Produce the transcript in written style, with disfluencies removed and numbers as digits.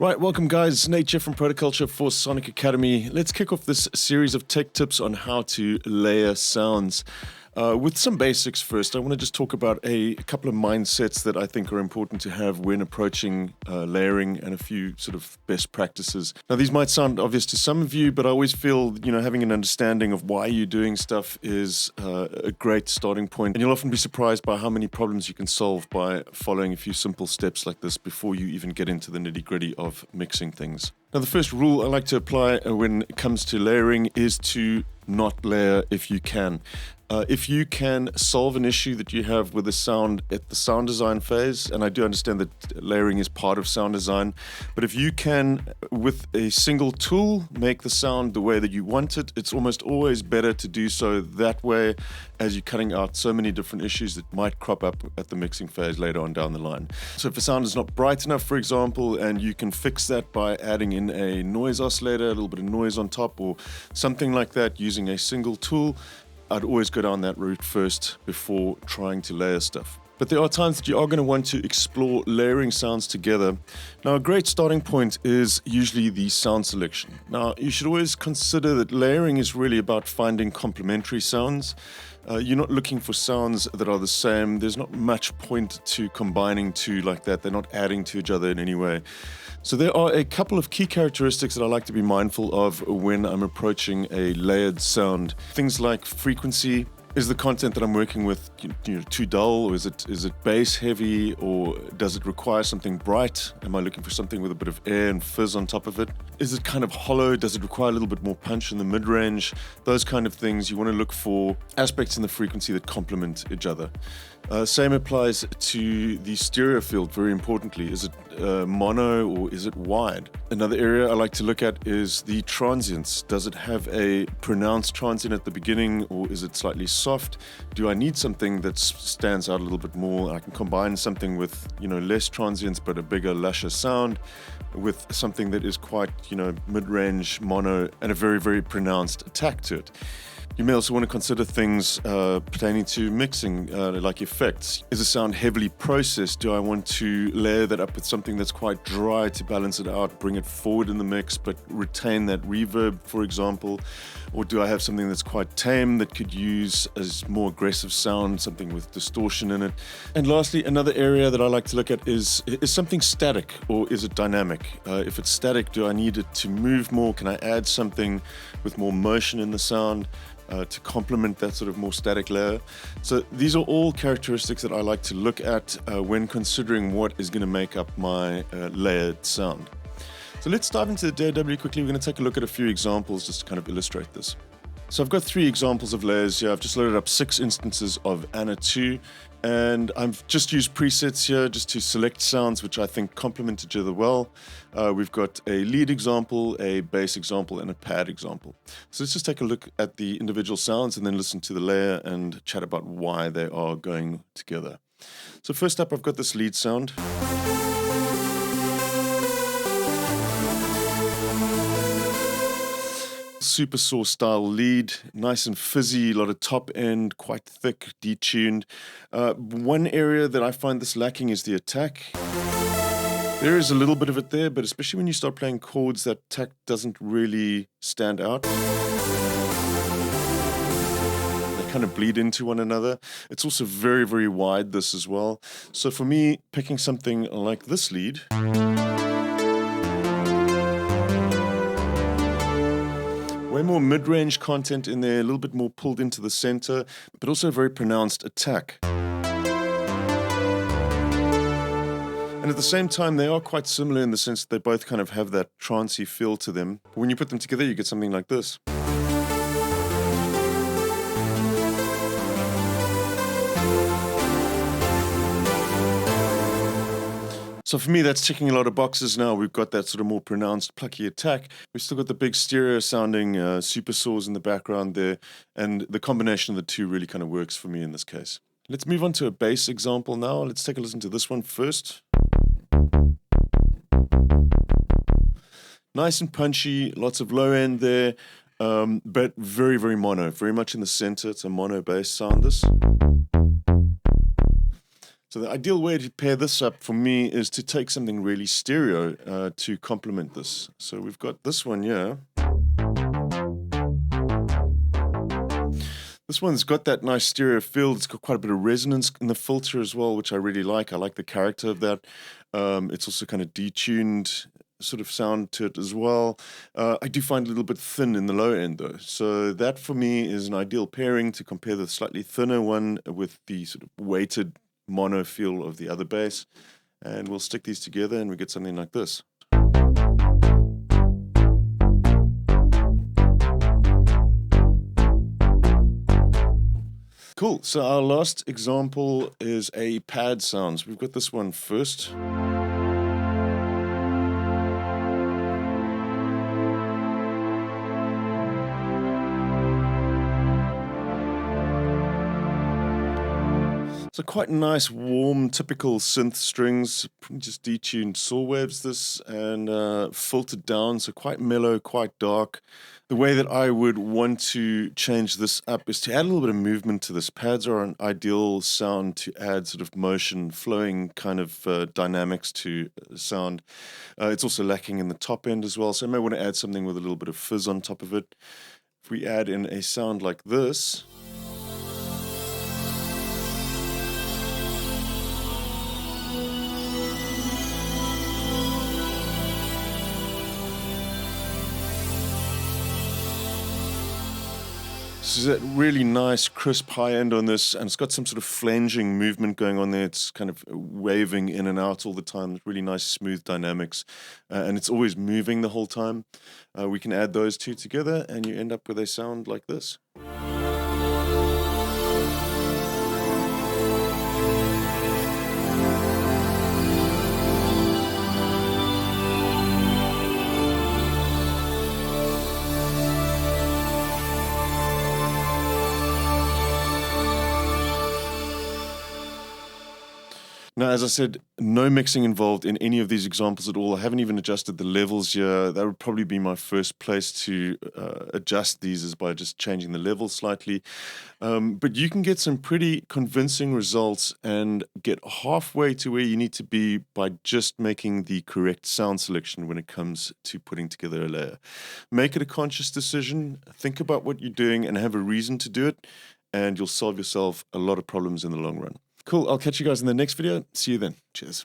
Right, welcome guys. Nate here from Protoculture for Sonic Academy. Let's kick off this series of tech tips on how to layer sounds. With some basics first, I want to just talk about a couple of mindsets that I think are important to have when approaching layering and a few sort of best practices. Now, these might sound obvious to some of you, but I always feel, having an understanding of why you're doing stuff is a great starting point. And you'll often be surprised by how many problems you can solve by following a few simple steps like this before you even get into the nitty-gritty of mixing things. Now, the first rule I like to apply when it comes to layering is to not layer if you can. If you can solve an issue that you have with the sound at the sound design phase, and I do understand that layering is part of sound design, but if you can, with a single tool, make the sound the way that you want it, it's almost always better to do so that way as you're cutting out so many different issues that might crop up at the mixing phase later on down the line. So if the sound is not bright enough, for example, and you can fix that by adding in a noise oscillator, a little bit of noise on top, or something like that using a single tool, I'd always go down that route first before trying to layer stuff. But there are times that you are going to want to explore layering sounds together. Now, a great starting point is usually the sound selection. Now, you should always consider that layering is really about finding complementary sounds. You're not looking for sounds that are the same. There's not much point to combining two like that. They're not adding to each other in any way. So there are a couple of key characteristics that I like to be mindful of when I'm approaching a layered sound. Things like frequency. Is the content that I'm working with too dull, or is it bass heavy, or does it require something bright? Am I looking for something with a bit of air and fizz on top of it? Is it kind of hollow? Does it require a little bit more punch in the mid-range? Those kind of things. You want to look for aspects in the frequency that complement each other. Same applies to the stereo field, very importantly. Is it mono or is it wide? Another area I like to look at is the transients. Does it have a pronounced transient at the beginning, or is it slightly soft? Do I need something that stands out a little bit more? I can combine something with less transients but a bigger, lusher sound with something that is quite mid-range mono and a very, very pronounced attack to it. You may also want to consider things pertaining to mixing, like effects. Is the sound heavily processed? Do I want to layer that up with something that's quite dry to balance it out, bring it forward in the mix, but retain that reverb, for example? Or do I have something that's quite tame that could use as more aggressive sound, something with distortion in it? And lastly, another area that I like to look at is something static or is it dynamic? If it's static, do I need it to move more? Can I add something with more motion in the sound to complement that sort of more static layer? So these are all characteristics that I like to look at when considering what is going to make up my layered sound. So let's dive into the DAW quickly. We're going to take a look at a few examples just to kind of illustrate this. So I've got 3 examples of layers here. I've just loaded up 6 instances of Anna 2, and I've just used presets here just to select sounds which I think complement each other well. We've got a lead example, a bass example, and a pad example. So let's just take a look at the individual sounds and then listen to the layer and chat about why they are going together. So first up, I've got this lead sound. Super saw style lead, nice and fizzy, a lot of top end, quite thick, detuned. One area that I find this lacking is the attack. There is a little bit of it there, but especially when you start playing chords, that attack doesn't really stand out. They kind of bleed into one another. It's also very, very wide, this as well. So for me, picking something like this lead, way more mid-range content in there, a little bit more pulled into the center, but also a very pronounced attack. And at the same time, they are quite similar in the sense that they both kind of have that trancey feel to them. But when you put them together, you get something like this. So for me, that's ticking a lot of boxes now. We've got that sort of more pronounced, plucky attack. We've still got the big stereo-sounding super saws in the background there, and the combination of the two really kind of works for me in this case. Let's move on to a bass example now. Let's take a listen to this one first. Nice and punchy, lots of low end there, but very, very mono, very much in the center. It's a mono bass sound, this. So the ideal way to pair this up for me is to take something really stereo to complement this. So we've got this one here. This one's got that nice stereo feel. It's got quite a bit of resonance in the filter as well, which I really like. I like the character of that. It's also kind of detuned sort of sound to it as well. I do find it a little bit thin in the low end though. So that for me is an ideal pairing to compare the slightly thinner one with the sort of weighted mono feel of the other bass. And we'll stick these together and we get something like this. Cool. So our last example is a pad sounds. We've got this one first. So quite nice, warm, typical synth strings, just detuned saw waves this and filtered down, so quite mellow, quite dark. The way that I would want to change this up is to add a little bit of movement to this. Pads are an ideal sound to add sort of motion, flowing kind of dynamics to sound. It's also lacking in the top end as well, so I may want to add something with a little bit of fizz on top of it. If we add in a sound like this, so that really nice crisp high end on this, and it's got some sort of flanging movement going on there. It's kind of waving in and out all the time. Really nice smooth dynamics, and it's always moving the whole time. We can add those two together and you end up with a sound like this. Now, as I said, no mixing involved in any of these examples at all. I haven't even adjusted the levels here. That would probably be my first place to adjust these, is by just changing the level slightly. But you can get some pretty convincing results and get halfway to where you need to be by just making the correct sound selection when it comes to putting together a layer. Make it a conscious decision, think about what you're doing and have a reason to do it, and you'll solve yourself a lot of problems in the long run. Cool. I'll catch you guys in the next video. See you then. Cheers.